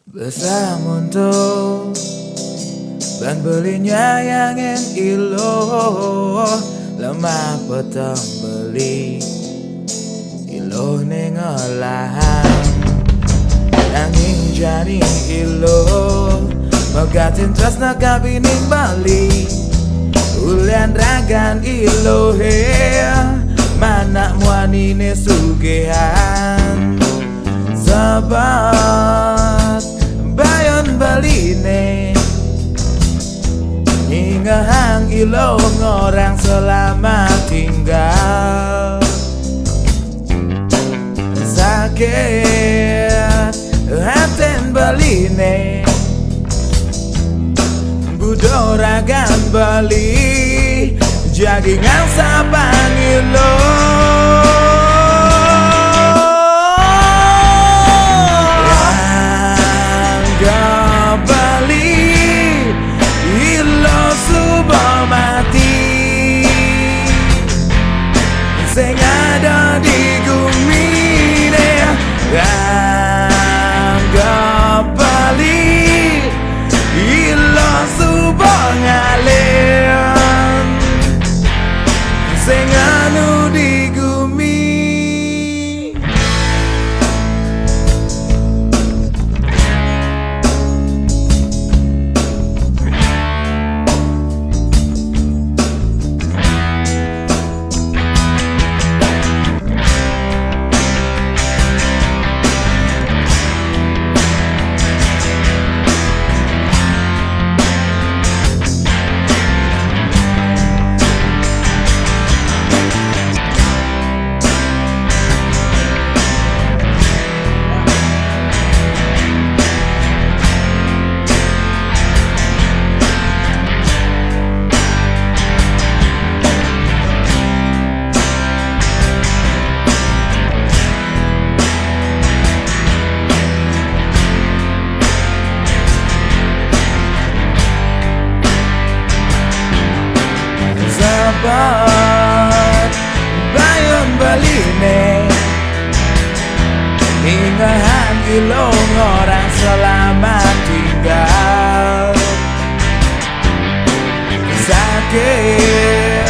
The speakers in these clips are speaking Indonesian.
Besamunto ban belinya yang ilo lemah petang beli ilo ning olahan nanging jani ilo megatin tresna kabining bali ulian ragan ilo he mana muanine sugehan sabat bayon baline hingga hang ilo ngorang selamat tinggal sakit haten baline budoragan bali jagingan sapang ilo sing ada di gumine anggap bali ilo subang ngalian sing anu di gumi sabat bayon baline hingga hang ilo orang selamat tinggal sakit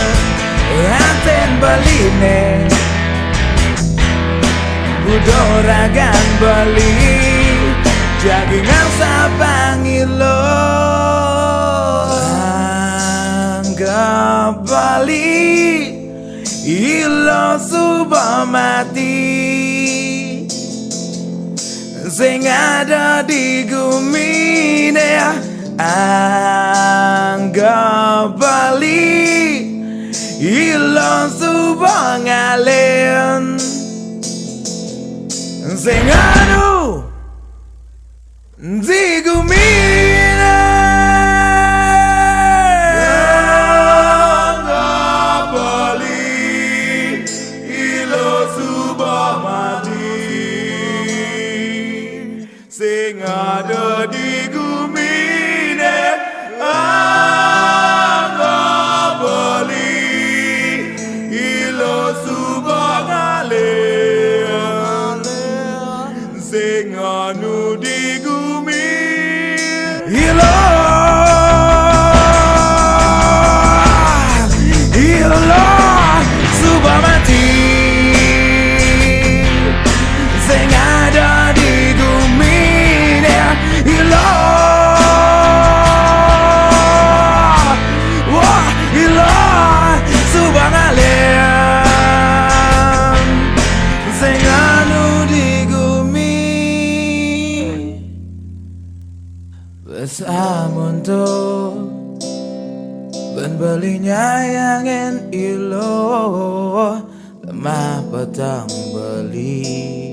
haten baline budoragan bali jagingan sapang ilo bali ilo suba mati sing ada di gumine anggap bali ilo suba ngalen sing anu di gumine sing ada di gumine anggap bali ilo subang ngalian sing anu di gumi ilo subang mati sing ada di gumi ilo subang ngalian sing anu di gumi besamunto ban belinya yang ilo lemah petang beli